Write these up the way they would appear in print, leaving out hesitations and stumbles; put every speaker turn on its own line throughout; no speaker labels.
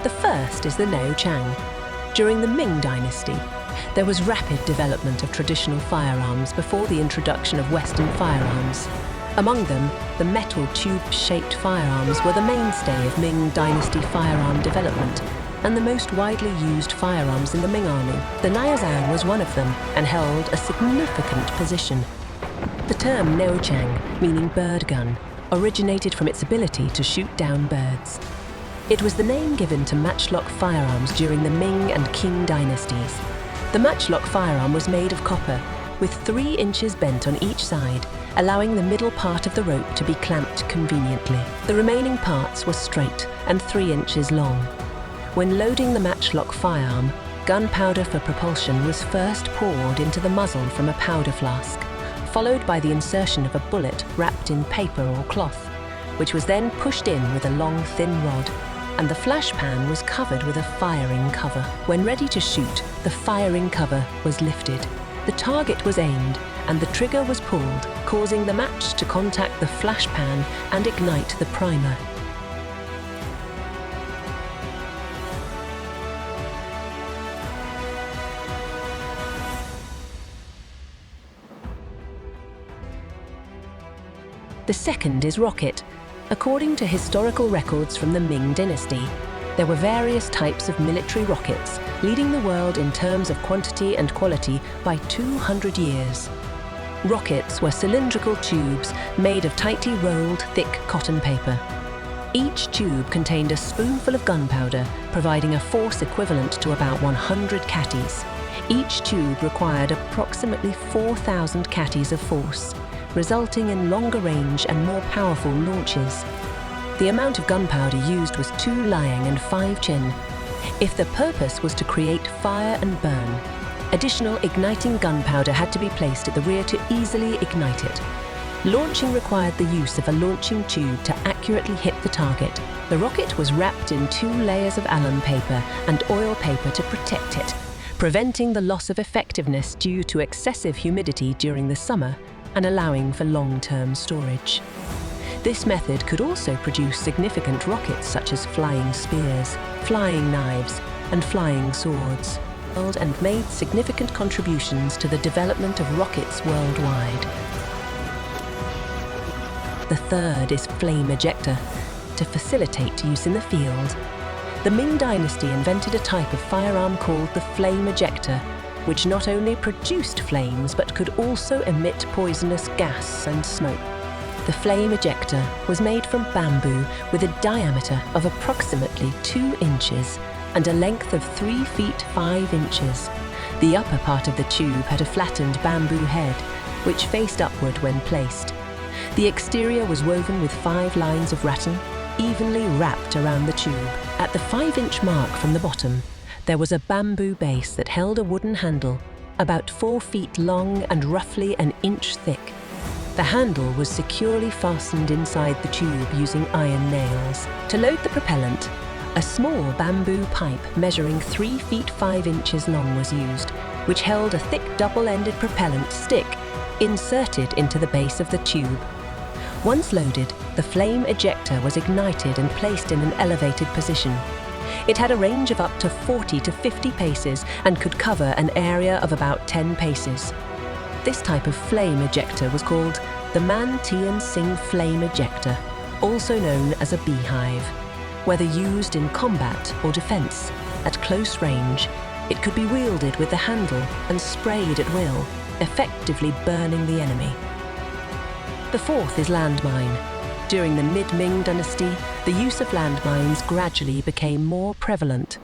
The first is the Neo Chang. During the Ming Dynasty, there was rapid development of traditional firearms before the introduction of Western firearms. Among them, the metal tube-shaped firearms were the mainstay of Ming Dynasty firearm development and the most widely used firearms in the Ming army. The Niuzhang was one of them and held a significant position. The term Neo Chang, meaning bird gun, originated from its ability to shoot down birds. It was the name given to matchlock firearms during the Ming and Qing dynasties. The matchlock firearm was made of copper, with 3 inches bent on each side, allowing the middle part of the rope to be clamped conveniently. The remaining parts were straight and 3 inches long. When loading the matchlock firearm, gunpowder for propulsion was first poured into the muzzle from a powder flask, followed by the insertion of a bullet wrapped in paper or cloth, which was then pushed in with a long, thin rod, and the flash pan was covered with a firing cover. When ready to shoot, the firing cover was lifted. The target was aimed, and the trigger was pulled, causing the match to contact the flash pan and ignite the primer. The second is rocket. According to historical records from the Ming Dynasty, there were various types of military rockets, leading the world in terms of quantity and quality by 200 years. Rockets were cylindrical tubes made of tightly rolled, thick cotton paper. Each tube contained a spoonful of gunpowder, providing a force equivalent to about 100 catties. Each tube required approximately 4,000 catties of force, resulting in longer range and more powerful launches. The amount of gunpowder used was 2 liang and 5 chen. If the purpose was to create fire and burn, additional igniting gunpowder had to be placed at the rear to easily ignite it. Launching required the use of a launching tube to accurately hit the target. The rocket was wrapped in 2 layers of alum paper and oil paper to protect it, preventing the loss of effectiveness due to excessive humidity during the summer and allowing for long-term storage. This method could also produce significant rockets such as flying spears, flying knives, and flying swords, and made significant contributions to the development of rockets worldwide. The third is flame ejector, to facilitate use in the field. The Ming Dynasty invented a type of firearm called the flame ejector, which not only produced flames but could also emit poisonous gas and smoke. The flame ejector was made from bamboo with a diameter of approximately 2 inches and a length of 3 feet 5 inches. The upper part of the tube had a flattened bamboo head, which faced upward when placed. The exterior was woven with 5 lines of rattan, evenly wrapped around the tube. At the 5-inch mark from the bottom, there was a bamboo base that held a wooden handle, about 4 feet long and roughly an inch thick. The handle was securely fastened inside the tube using iron nails. To load the propellant, a small bamboo pipe measuring 3 feet 5 inches long was used, which held a thick double-ended propellant stick inserted into the base of the tube. Once loaded, the flame ejector was ignited and placed in an elevated position. It had a range of up to 40 to 50 paces and could cover an area of about 10 paces. This type of flame ejector was called the Man Tian Sing flame ejector, also known as a beehive. Whether used in combat or defense, at close range, it could be wielded with the handle and sprayed at will, effectively burning the enemy. The fourth is landmine. During the mid-Ming Dynasty, the use of landmines gradually became more prevalent.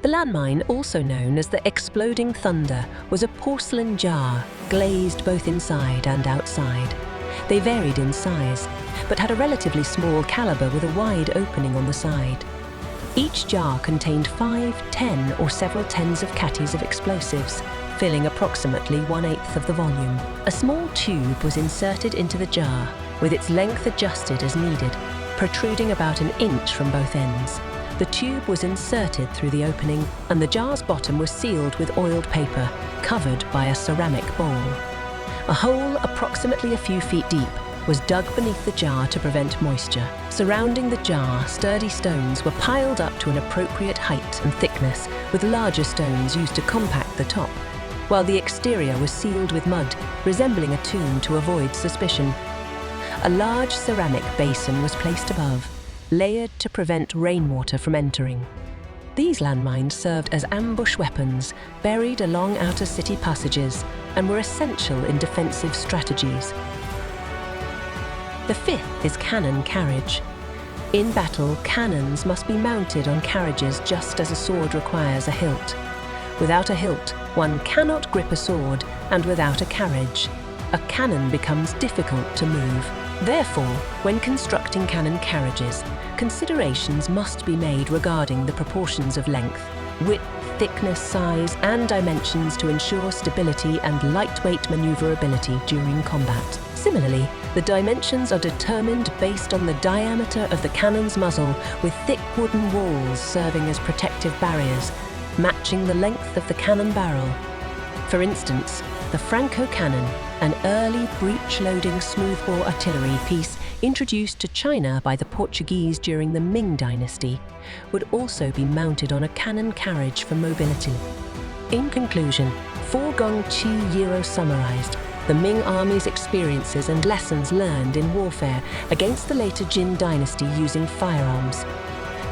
The landmine, also known as the exploding thunder, was a porcelain jar glazed both inside and outside. They varied in size, but had a relatively small caliber with a wide opening on the side. Each jar contained 5, 10, or several tens of catties of explosives, filling approximately 1/8 of the volume. A small tube was inserted into the jar, with its length adjusted as needed, protruding about an inch from both ends. The tube was inserted through the opening, and the jar's bottom was sealed with oiled paper, covered by a ceramic bowl. A hole approximately a few feet deep was dug beneath the jar to prevent moisture. Surrounding the jar, sturdy stones were piled up to an appropriate height and thickness, with larger stones used to compact the top, while the exterior was sealed with mud, resembling a tomb to avoid suspicion. A large ceramic basin was placed above, layered to prevent rainwater from entering. These landmines served as ambush weapons buried along outer city passages and were essential in defensive strategies. The fifth is cannon carriage. In battle, cannons must be mounted on carriages just as a sword requires a hilt. Without a hilt, one cannot grip a sword, and without a carriage, a cannon becomes difficult to move. Therefore, when constructing cannon carriages, considerations must be made regarding the proportions of length, width, thickness, size, and dimensions to ensure stability and lightweight maneuverability during combat. Similarly, the dimensions are determined based on the diameter of the cannon's muzzle, with thick wooden walls serving as protective barriers, matching the length of the cannon barrel. For instance, the Franco cannon, an early breech-loading smoothbore artillery piece introduced to China by the Portuguese during the Ming Dynasty, would also be mounted on a cannon carriage for mobility. In conclusion, Huo Gong Qie Yao summarized the Ming Army's experiences and lessons learned in warfare against the later Jin Dynasty using firearms.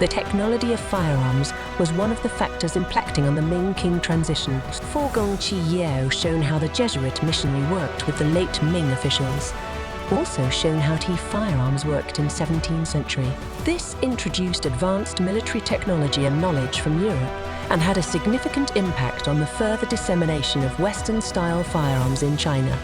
The technology of firearms was one of the factors impacting on the Ming-Qing transition. Huo Gong Qie Yao shown how the Jesuit missionary worked with the late Ming officials, also shown how firearms worked in 17th century. This introduced advanced military technology and knowledge from Europe and had a significant impact on the further dissemination of Western-style firearms in China.